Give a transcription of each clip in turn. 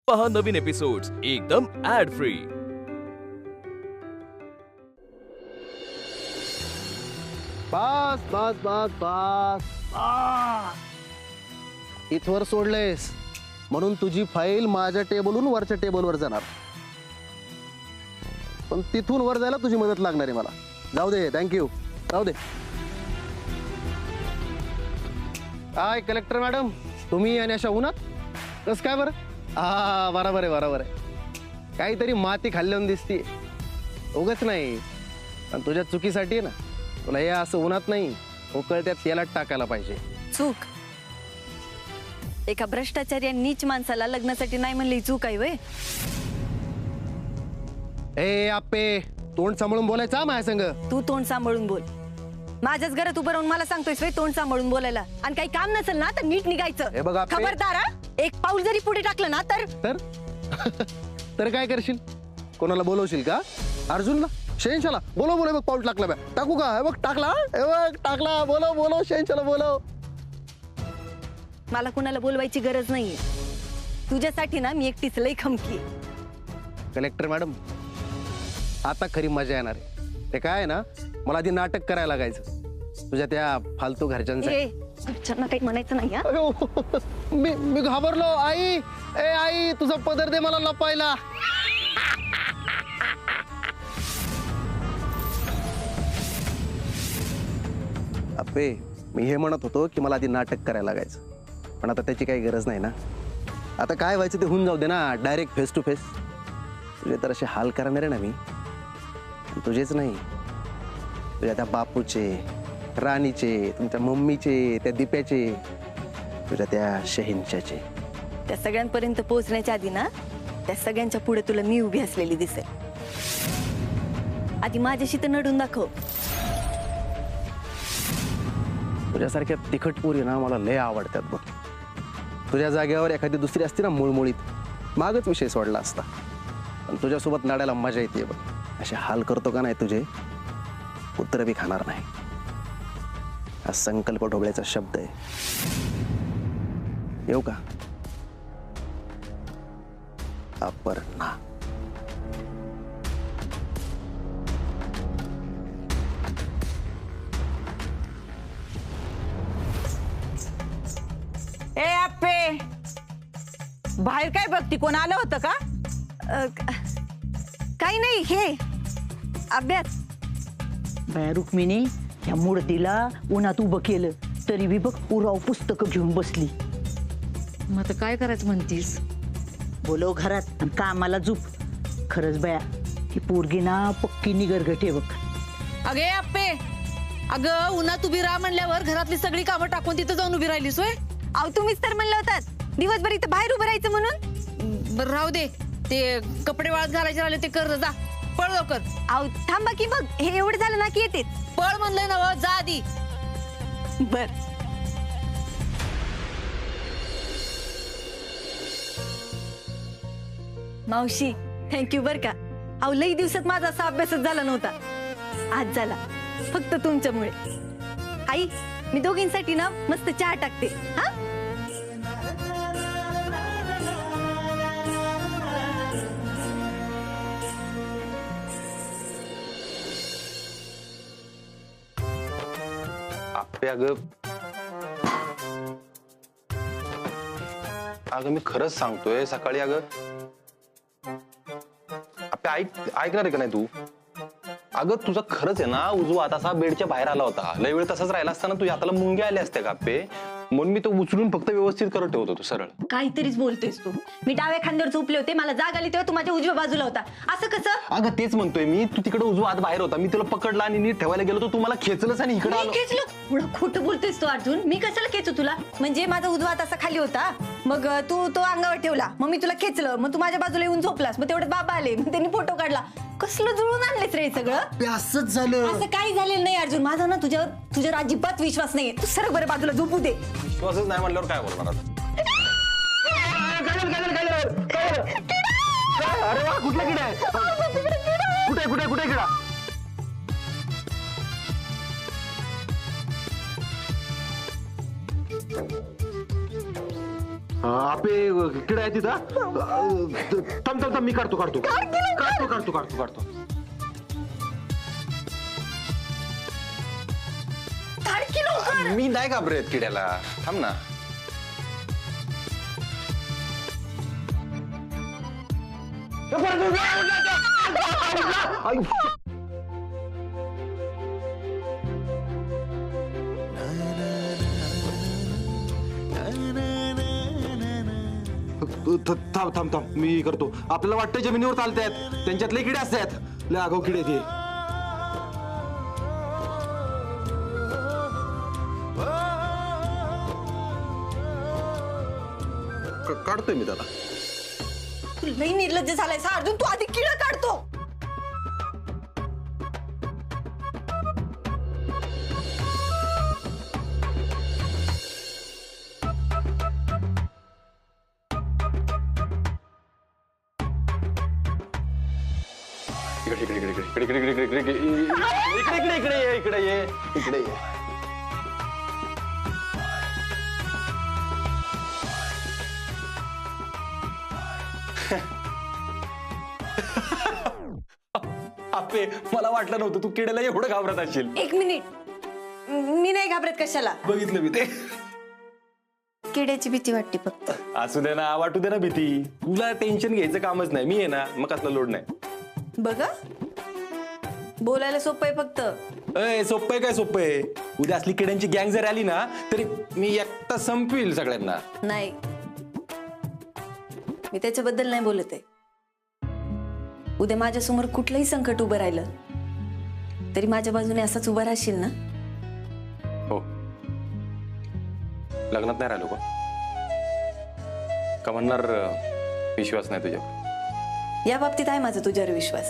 पहा नवीन एपिसोड्स एकदम add free. बस बस बस बस इथवर सोडलेस म्हणून तुझी फाईल माझ्या टेबलहून वरच्या टेबलवर जाणार, पण तिथून वर जायला तुझी मदत लागणार आहे मला. जाऊ दे, थँक्यू, जाऊ दे. काय कलेक्टर मॅडम, तुम्ही आणि अशा उन्हात कसं काय बरं? हा, बरोबर आहे, बरोबर आहे. काहीतरी माती खाल्ल्यावर दिसते, उगच नाही. पण तुझ्या चुकीसाठी ना तुला हे असं उन्हात नाही, उकळत्या तेलात टाकायला पाहिजे. चूक एका भ्रष्टाचारी आणि नीच माणसाला लग्नासाठी नाही म्हणली चूक आहे वय. ए आप्पे, तोंड सांभाळून बोलायचा माझ्या संग. तू तोंड सांभाळून बोल. माझ्याच घरात उभं राहून मला सांगतोयस वय तोंड सांभाळून बोलायला. आणि काही काम नसेल ना तर नीट निघायचं. हे बघ आप्पे. खबरदार हा? एक पाऊल जरी पुढे टाकलं ना तर तर काय करशील? कोणाला बोलवशील का? अर्जुनला, शहेनशाला बोलव बोलव. बघ पाऊल टाकला बॅ. टाकू का? हे बघ टाकला, हे बघ टाकला. बोलव बोलव, शहेनशाला बोलव. मला कुणाला बोलवायची गरज नाहीये. तुझ्यासाठी ना मी एकटीच लई खमकी. कलेक्टर मॅडम, आता खरी मजा येणार आहे. ते काय आहे ना, मला आधी नाटक करायला लागायचं तुझ्या त्या फालतू घरच्यांचं. घरच्यांना काही म्हणायचं नाही हा? मी घाबरलो. आई, ए आई, तुझा पदर दे मला लपायला. अप्पे, मी हे म्हणत होतो की मला आधी नाटक करायला लागायचं, पण आता त्याची काही गरज नाही ना. आता काय व्हायचं ते होऊन जाऊ दे ना, डायरेक्ट फेस टू फेस. तुझे तर असे हाल करणार आहे ना मी, तुझेच नाही, तुझ्या त्या बापूचे, राणीचे, तुमच्या मम्मीचे, त्या दिप्याचे, तुझ्या त्या शहेनशाचे. त्या सगळ्यांपर्यंत पोहोचण्याच्या आधी ना त्या सगळ्यांच्या पुढे तुला मी उभी असलेली दिसेल. आधी माझ्याशी तर नडून दाखव. तुझ्यासारख्या तिखट पोरी ना मला लय आवडतात बघ. तुझ्या जागेवर एखादी दुसरी असती ना मुळमुळीत, मागच विषय सोडला असता. पण तुझ्यासोबत लढायला मजा येते बघ. असे हाल करतो का नाही तुझे, पुत्र बी खाणार नाही. हा संकल्प ढोबळ्याचा शब्द आहे. येऊ का? अपर्णा. ए आप्पे, बाहेर काय बघती? कोण आलं होतं का? काही नाही, हे अभ्यास. बाया रुक्मिणी, या मूर्तीला उन्हात उभं केलं तरी बी बघ उराव पुस्तकं घेऊन बसली. मग आता काय करायचं म्हणतीस? बोलव घरात आणि कामाला झोप. खरंच बाया, ही पोरगी ना पक्की निगरगटे बघ. अगे आप्पे, अगं उन्हात उभी राहा म्हणल्यावर घरातली सगळी कामं टाकून तिथं जाऊन उभी राहिलीस होय? अहो तुम्हीच तर म्हणलं होतात दिवसभर इथं बाहेर उभं राहायचं म्हणून. बरं राहू दे, ते कपडे वाळत घालायचे राहिले ते कर जा. पळ लवकर. अहो थांबा की बघ, हे एवढं झालं ना की येते. पळ म्हणलंय ना, जा आधी. बर. मावशी थँक्यू बर का. अहो लई दिवसात माझा असा अभ्यासच झाला नव्हता, आज झाला फक्त तुमच्यामुळे. आई, मी दोघींसाठी ना मस्त चहा टाकते हा. आप्पे, अगं मी खरंच सांगतोय. सकाळी अगं आप्पे, ऐकणार आहे का नाही तू? अगं तुझा खरंच आहे ना उजवा हात असा बेडच्या बाहेर आला होता. लय वेळ तसाच राहिला असताना तुझ्या हाताला मुंग्या आल्या असत्या का आप्पे? म्हणून मी तो उचलून फक्त व्यवस्थित करत ठेवतो तू सरळ. काहीतरीच बोलतोयस तू. मी डाव्या खांद्यावर झोपले होते, मला जाग आली तेव्हा तू माझ्या उजव्या बाजूला होता. असं कसं? अगं तेच म्हणतोय मी, तू तिकडे उजवा हात बाहेर होता, मी तुला पकडला आणि नीट ठेवायला गेलो तर तू मला खेचलंस आणि इकडे आलो. खेचलो? एवढं खोटं बोलतोयस तू अर्जुन. मी कशाला खेचू तुला? म्हणजे माझा उजवा हात असा खाली होता, मग तू तो अंगावर ठेवला, मग मी तुला खेचलं, मग तू माझ्या बाजूला येऊन झोपलास, मग तेवढे बाबा आले, मग त्यांनी फोटो काढला. कसलं जुळून आणलेस रे सगळं? असंच झालं. असं काही झालेलं नाही अर्जुन. माझा ना तुझ्यावर अजिबात विश्वास नाहीये. तू सरक बरं बाजूला, झोपू दे. विश्वासच नाही म्हणल्यावर काय बोलणार आता? अरे वा, कुठला किडा आहे? कुठे कुठे कुठे किडा? आपे किडा आहे तिथं. थांब थांब थांब, मी काढतो काढतो काढतो काढतो काढतो काढतो. धाडकी लवकर. मी नाही घाबरत किड्याला, थांब ना. थांब थांब थांब, मी करतो. आपल्याला वाटतं जमिनीवर चालतायत, त्यांच्यातले किडे असतात, लय आगाऊ किडे ते. काढतोय मी त्याला. तू लई निर्लज्ज झालायस हा अर्जुन. तू आधी किडा काढतो. इकडे इकडे इकडे इकडे इकडे इकडे इकडे इकडे इकडे इकडे ये, इकडे ये, इकडे ये. आपे, मला वाटलं नव्हतं तू किड्याला एवढं घाबरत असशील. एक मिनिट, मी नाही घाबरत. कशाला? बघितलं मी ते. किड्याची भीती वाटते फक्त. असू दे ना, वाटू दे ना भीती. तुला टेन्शन घ्यायचं कामच नाही. मी आहे ना, मग कसला लोड नाही. बघा, बोलायला सोपं आहे फक्त. सोपं आहे काय? सोपं आहे. उद्या असली किड्यांची गँग जर आली ना, तरी मी एकटा संपवील सगळ्यांना. नाही, मी त्याच्याबद्दल नाही बोलत आहे. उद्या माझ्यासमोर कुठलंही संकट उभं राहिलं तरी माझ्या बाजूने असाच उभा राहशील ना? हो. लग्नात नाही राहिलो का म्हणणार विश्वास नाही तुझ्यावर? या बाबतीत आहे माझा तुझ्यावर विश्वास.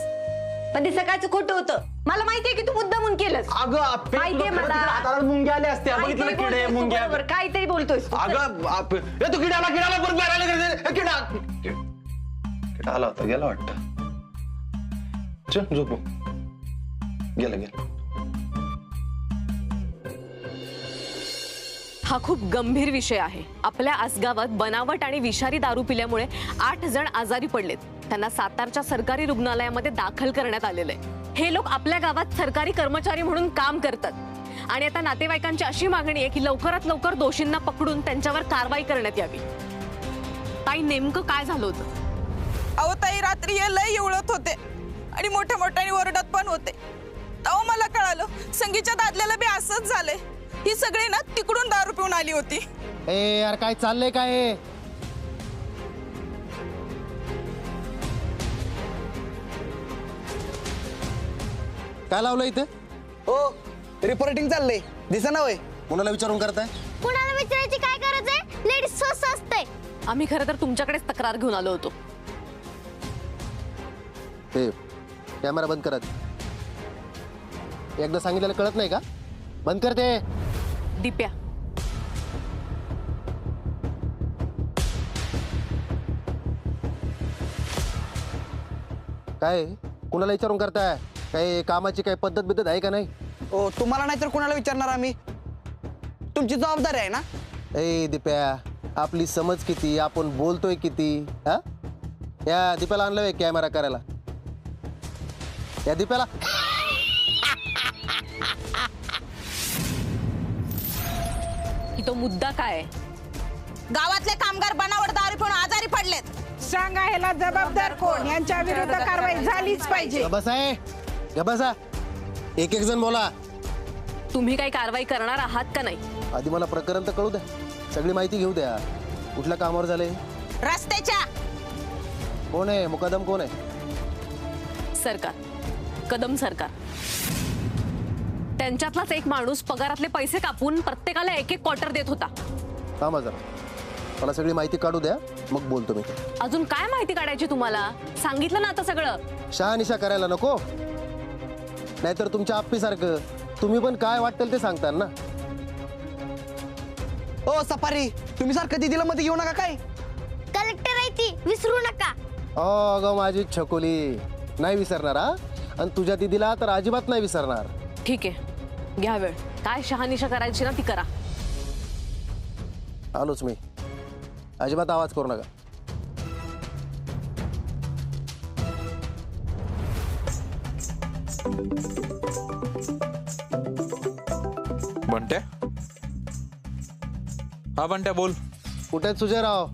पण ते सकाळचं खोटं होतं. मला माहितीये की तू मुद्दामून केलंस. माहितीये मला. हाताला मुंग्या आल्या असत्या. बघितलं काहीतरी किडे बोलतोयस तू मुंग्या. बरोबर, काहीतरी बोलतोयस तू. अगं तू किड्याला किड्याला परत बाहेर आला. किडा आला होता, गेला वाटतं. चल झोपू. गेला गेला. हा खूप गंभीर विषय आहे. आपल्या आसगावात बनावट आणि विषारी दारू पिल्यामुळे 8 जण आजारी पडलेत. त्यांना सातारच्या सरकारी रुग्णालयामध्ये दाखल करण्यात आलेलं आहे. हे लोक आपल्या गावात सरकारी कर्मचारी म्हणून काम करतात आणि आता नातेवाईकांची अशी मागणी आहे की लवकरात लवकर दोषींना पकडून त्यांच्यावर कारवाई करण्यात यावी. ताई, नेमकं काय झालं होतं? अहो ताई, रात्री हे लय एवढत होते आणि मोठ्या मोठ्याने ओरडत पण होते. तेव्हा मला कळालं संगीच्या दादल्याला बी असंच झालंय. ही सगळी ना तिकडून दारू पिऊन आली होती. ए यार, काय चाललंय काय? काय लावलं इथं? हो, रिपोर्टिंग चाललंय. दिसा ना वय. कोणाला विचारून करताय? कुणाला विचारायची काय गरज आहे? लेडीज स्वस्त असते. आम्ही खरं तर तुमच्याकडेच तक्रार घेऊन आलो होतो. हे कॅमेरा बंद करा. एकदा सांगितलेलं कळत नाही का? बंद करते. दिप्या, काय कुणाला विचारून करताय? काही कामाची काही पद्धत बिद्धत आहे का नाही? हो, तुम्हाला नाही तर कुणाला विचारणार आम्ही? तुमची जबाबदारी आहे ना. ए दिप्या, आपली समज किती, आपण बोलतोय किती. हा, या दिप्याला आणलं कॅमेरा करायला. या दिप्याला तो मुद्दा काय? गावातले कामगार बनावट दारू पिऊन आजारी पडलेत. सांगा, ह्याला जबाबदार कोण? यांच्या विरुद्ध कारवाई झालीच पाहिजे. बसा. एक एक जण बोला. तुम्ही काही कारवाई करणार आहात का नाही? आधी मला प्रकरण तर कळू द्या. सगळी माहिती घेऊ द्या. कुठल्या कामावर झाले? रस्त्याच्या. कोण आहे मुकादम? कोण आहे? सरकार, कदम सरकार. त्यांच्यातलाच एक माणूस पगारातले पैसे कापून प्रत्येकाला एक एक क्वार्टर देत होता. थांबा जरा, मला सगळी माहिती काढू द्या, मग बोलतो मी. अजून काय माहिती काढायची तुम्हाला? सांगितलं ना आता सगळं. शहानिशा करायला नको, नाहीतर तुमच्या आप्पीसारखं तुम्ही पण काय वाटेल ते सांगता ना. हो सफारी, तुम्ही सारखं दिदीला मध्ये घेऊ नका. काय कलेक्टर आहे ती, विसरू नका. अगं माझी छकोली, नाही विसरणार हा. आणि तुझ्या दिदीला तर अजिबात नाही विसरणार. ठीक आहे, घ्या वेळ. काय शहानिशा करायची ना ती करा. आलोच मी. अजिबात आवाज करू नका. बंट्या, हा बंट्या बोल. कुठे आहेत सुजयराव?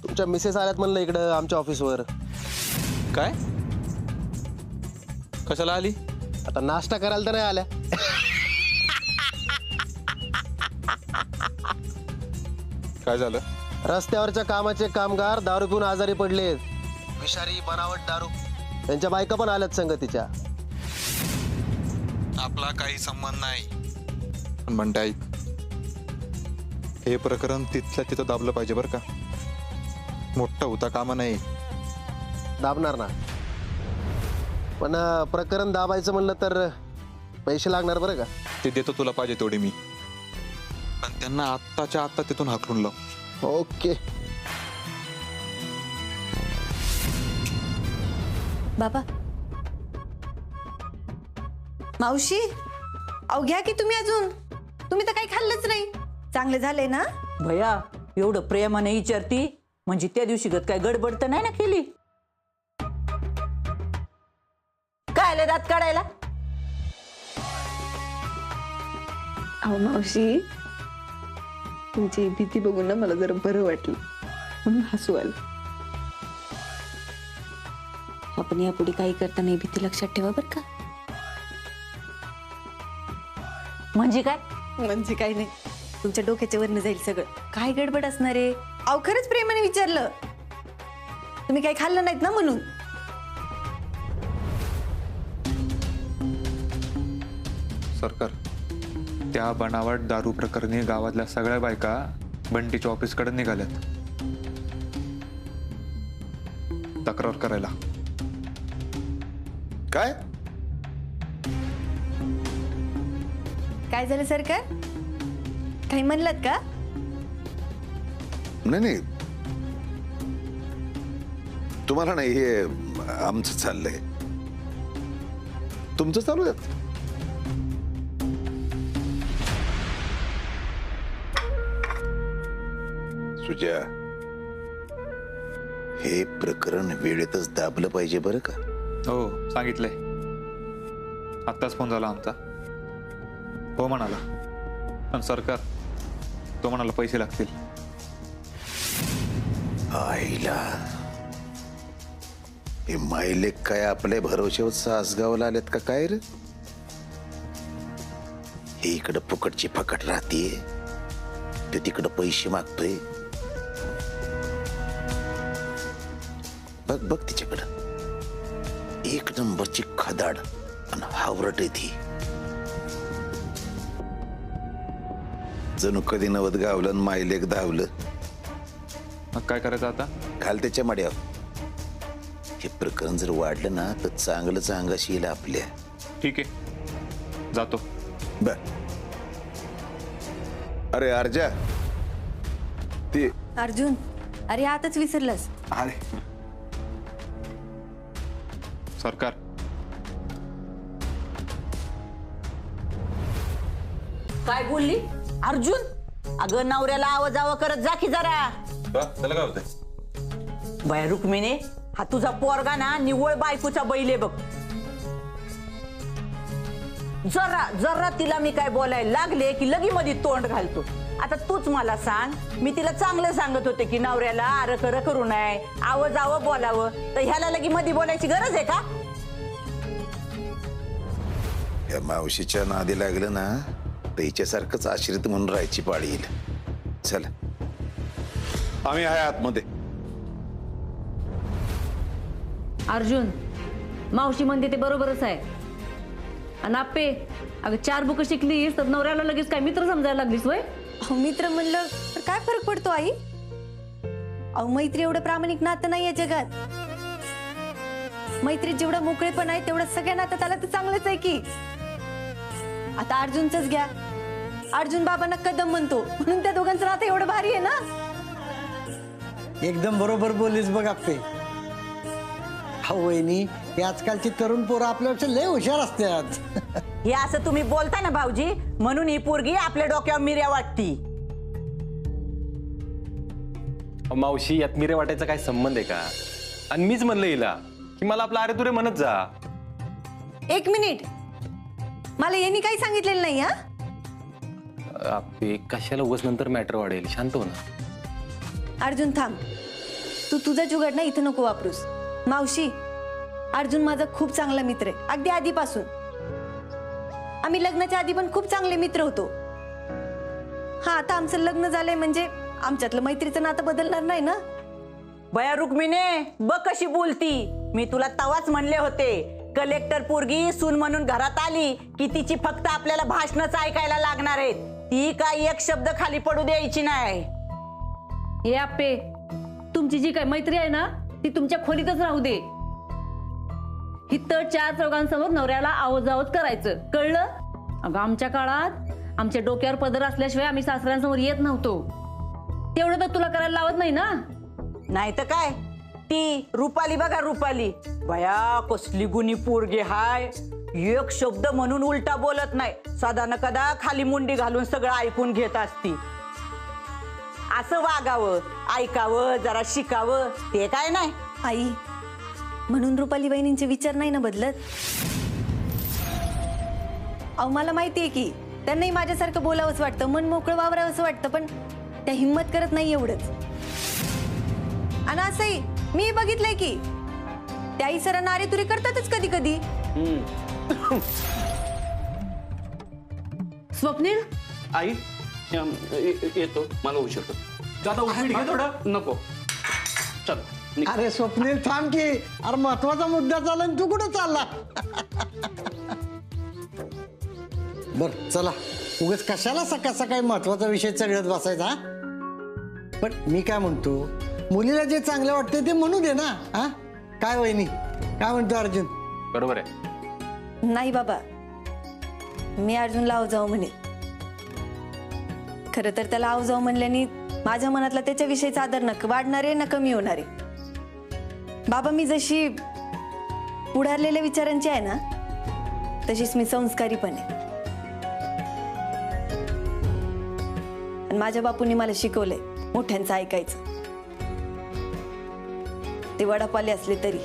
तुमच्या मिसेस आल्यात म्हणलं इकडं आमच्या ऑफिसवर. काय? कशाला आली? आता नाश्ता करायला तर नाही आल्या. काय झालं? रस्त्यावरच्या कामाचे कामगार दारू पिऊन आजारी पडलेत. विषारी बनावट दारू. त्यांच्या बायका पण आल्यात संगतीच्या. आपला काही संबंध नाही. पण बंट्या ऐक, हे प्रकरण तिथल्या तिथं दाबलं पाहिजे बरं का. मोठं होता कामा नाही. दाबणार ना, पण प्रकरण दाबायचं म्हणलं तर पैसे लागणार बरं का. ते देतो तुला पाहिजे तेवढे मी, पण त्यांना आत्ताच्या आत्ता तिथून हाकलून लाव. ओके. बाबा, मावशी, अहो घ्या की तुम्ही अजून. तुम्ही तर काही खाल्लंच नाही. चांगलं झालंय ना? भया एवढं प्रेमाने विचारती म्हणजे त्या दिवशी गत काय गडबड तर नाही ना केली? काय आलं दात काढायला? अहो मावशी, तुमची भीती बघून ना मला जरा बरं वाटलं, म्हणून हसू आलं. आपण यापुढे काही करताना ही भीती लक्षात ठेवा बरं का. म्हणजे काय? म्हणजे काही नाही, तुमच्या डोक्याच्या वरनं जाईल सगळं. काय गडबड असणार आहे? अहो खरंच प्रेमाने विचारलं. तुम्ही काही खाल्लं नाहीत ना म्हणून. सरकार, त्या बनावट दारू प्रकरणी गावातल्या सगळ्या बायका बंटीच्या ऑफिसकडे निघाल्यात तक्रार करायला. काय काय झालं सरकार? काही म्हणलात का? नाही, तुम्हाला नाही, हे आमचं चाललंय. तुमचं चालू आहे. सुजा, हे प्रकरण वेळेतच दाबलं पाहिजे बरं का. हो सांगितलंय. आत्ताच फोन झाला आमचा. हो म्हणाला, पण सरकार तो म्हणाला पैसे लागतील. आईला, हे मायलेक काय आपल्या भरोश्यावर सासगावला आलेत का काय रे? हे इकडं फुकटची फकट राहतीये, ते तिकडं पैसे मागतोय. बघ बघ तिच्याकडं, एक नंबरची खदाड आणि हावरट आहे ती. जणू कधी नवत गावलं आणि मायलेक धावलं. मग काय करायचं आता? घाल त्याच्या मड्यावर. हे प्रकरण जर वाढलं ना तर चांगलंच अंगाशी येईल आपल्या. ठीक आहे, जातो. बर. अरे अर्जा, ते अर्जुन, अरे आताच विसरलंस. अरे सरकार, काय बोलली अर्जुन? अगं नवऱ्याला आवाजावं करत जा की जरा. त्याला काय होतंय? बाय रुक्मिणी, हा तुझा पोरगा ना निव्वळ बायकोचा बैल आहे बघ. जरा जरा तिला मी काय बोलायला लागले की लगी मध्ये तोंड घालतो. आता तूच मला सांग, मी तिला चांगलं सांगत होते की नवऱ्याला आर कर करू नये, आवाजावं बोलावं, तर ह्याला लगी मध्ये बोलायची गरज आहे का? या मावशीच्या नादी लागलं ना तर हिच्यासारखंच आश्रित म्हणून राहायची पाळी येईल. चल, आम्ही आहे आतमध्ये. अर्जुन, मावशी म्हणते ते बरोबरच आहे. आणि आप्पे, अगं 4 बुक शिकलीस तर नवऱ्याला लगेच काय मित्र समजायला लागलीस वय? अहो मित्र म्हणलं तर काय फरक पडतो आई? अहो मैत्री एवढं प्रामाणिक नातं नाही या जगात. मैत्रीत जेवढा मोकळेपण आहे तेवढं सगळ्या नात्यात आला तर चांगलंच आहे की. आता अर्जुनचंच घ्या. अर्जुन बाबांना कदम म्हणतो म्हणून त्या दोघांचं नातं एवढं भारी आहे ना. एकदम बरोबर बोललीस बघ आप्पे. हा वहिनी, हे आजकालची तरुण पोरं आपल्यापेक्षा लय हुशार असतात. हे असं तुम्ही बोलता ना भाऊजी, म्हणून ही पोरगी आपल्या डोक्यावर मिऱ्या वाटती. मावशी, यात मिरे वाटायचा काय संबंध आहे का? आणि मीच म्हणलं हिला की मला आपला अरे तुरे म्हणत जा. एक मिनिट, मला यांनी काही सांगितलेलं नाही. हा आपे कशाला उगाच नंतर मॅटर वाढेल, शांत हो ना. अर्जुन थांब, तू तुझा जुगाड ना इथं नको वापरूस. मावशी, अर्जुन माझा खूप चांगला मित्र आहे, अगदी आधीपासून. आम्ही लग्नाच्या आधी पण खूप चांगले मित्र होतो. हा, आता आमचं लग्न झालंय म्हणजे आमच्यातलं मैत्रीचं नातं बदलणार नाही ना. बया रुक्मिणे, बघ कशी बोलती. मी तुला तवाच म्हणले होते, कलेक्टर पोरगी सून म्हणून घरात आली की तिची फक्त आपल्याला भाषणच ऐकायला लागणार आहेत. ती काय एक शब्द खाली पडू द्यायची नाही. हे आप्पे, तुमची जी काय मैत्री आहे ना ती तुमच्या खोलीतच राहू दे. हिथं 4 चौघांसमोर नवऱ्याला आवजावत करायचं, कळलं? अगं आमच्या काळात आमच्या डोक्यावर पदर असल्याशिवाय आम्ही सासऱ्यांसमोर येत नव्हतो. तेवढं तर तुला करायला लावत नाही ना. नाही तर काय, ती रुपाली बघा, रुपाली बया कसली गुणी पोरगी हाय. एक शब्द म्हणून उलटा बोलत नाही, सदा न कदा खाली मुंडी घालून सगळं ऐकून घेत असती. असं वागावं, ऐकावं, जरा शिकावं, ते काय नाही. आई, म्हणून रुपाली बहिणींचे विचार नाही ना बदलत. अहो, मला माहितीये की त्यांनाही माझ्यासारखं बोलावंच वाटतं, मन मोकळं वावरावंच वाटतं, पण त्या हिम्मत करत नाही एवढंच. आणि असंही मी बघितलंय की त्याही सरांना अरे तुरे करतातच कधी कधी. स्वप्नील, आई येतो, मला उशीर होतो. दादा उपीट घे थोडं. नको, चल. अरे स्वप्नील थांब की, अरे महत्वाचा मुद्दा चालला आणि तू कुठं चालला? बर चला, उगाच कशाला सकाळ सकाळी महत्वाचा विषय चढत बसायचा. पण मी काय म्हणतो, मुलीला जे चांगलं वाटतं ते म्हणू दे ना. हा काय वहिनी, काय म्हणतो अर्जुन? बरोबर आहे. नाही बाबा, मी अर्जुनला आव जाऊ म्हणे. खरं तर त्याला आव जाऊ म्हणल्याने माझ्या मनातला त्याच्याविषयीचा आदर न वाढणार आहे ना कमी होणार आहे. बाबा, मी जशी पुढारलेल्या विचारांची आहे ना तशीच मी संस्कारी पण आहे. आणि माझ्या बापूंनी मला शिकवलंय मोठ्यांचं ऐकायचं, ते वडापाले असले तरी.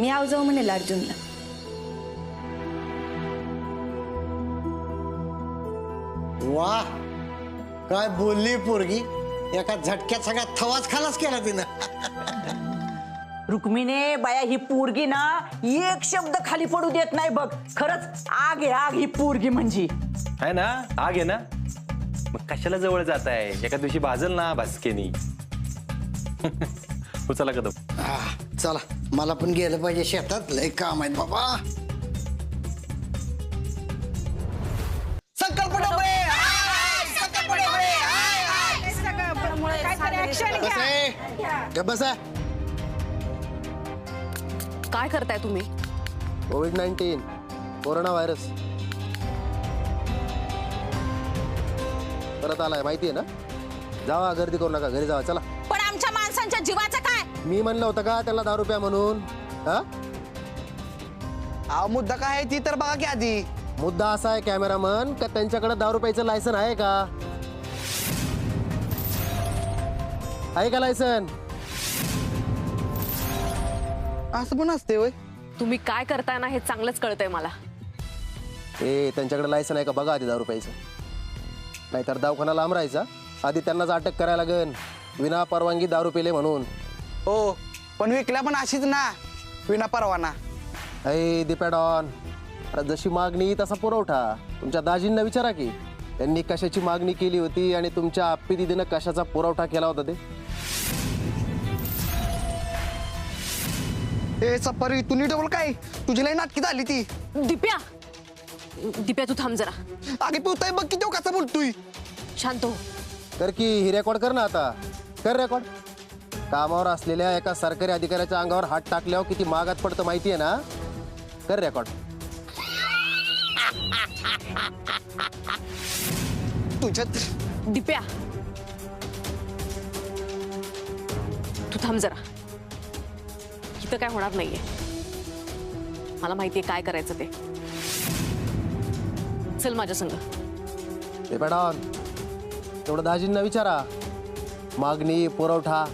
मी आव जाऊ म्हणेल अर्जुनला. वा, काय बोलली पोरगी, एका झटक्यात सगळा थवाच खालाच केला तिनं. रुक्मिणे बाया, ही पोरगी ना एक शब्द खाली पडू देत नाही बघ. खरंच आग आहे, आग ही पोरगी म्हणजे. आहे ना, आग आहे ना, मग कशाला जवळ जात आहे? एका दिवशी भाजल ना भास्केनी. उचला कदम. चला, मला पण गेलं पाहिजे शेतात, लय काम आहेत बाबा. काय करताय तुम्ही? कोविड-19 कोरोना व्हायरस परत आलाय, माहितीये ना. जावा, गर्दी करू नका, घरी जावा. चला. पण आमच्या माणसांच्या जीवाचं काय? मी म्हणलं होतं का त्याला 10 रुपया म्हणून? हा मुद्दा काय आहे ती तर बघा की आधी. मुद्दा असा आहे कॅमेरामन, का त्यांच्याकडे 10 रुपयाचं लायसन आहे का? आहे का लायसन? असं पण असते होय. तुम्ही काय करताय ना हे चांगलंच कळतंय मला. त्यांच्याकडे लायसन आहे का बघा आधी 10 रुपयाचं, नाहीतर दवाखाना लांब राहायचा. आधी त्यांनाच अटक करायला लागेल, विना परवानगी 10 रुपये म्हणून. हो, पण विकल्या पण अशीच ना, विना परवाना. दिपेडॉन, जशी मागणी तसा पुरवठा. तुमच्या दाजींना विचारा की त्यांनी कशाची मागणी केली होती आणि तुमच्या आप्पी दिदीनं कशाचा पुरवठा केला होता ते. सफारी तू नीट बोल, काय तुझी लई नाटकी झाली ती. दिप्या, दिप्या तू थांब जरा. आगे पिवताय बघ की तो कसा बोलतोय. शांत हो. तर की ही रेकॉर्ड कर ना, आता कर रेकॉर्ड. कामावर असलेल्या एका सरकारी अधिकाऱ्याच्या अंगावर हात टाकल्यावर किती मागात पडतं माहितीये ना. कर रेकॉर्ड. तुझ्यात दिप्या तू थांब जरा. इथं काय होणार नाहीये, मला माहितीये काय करायचं ते. चल माझ्या संग. दिपेडॉन, तेवढं दाजींना विचारा, मागणी पुरवठा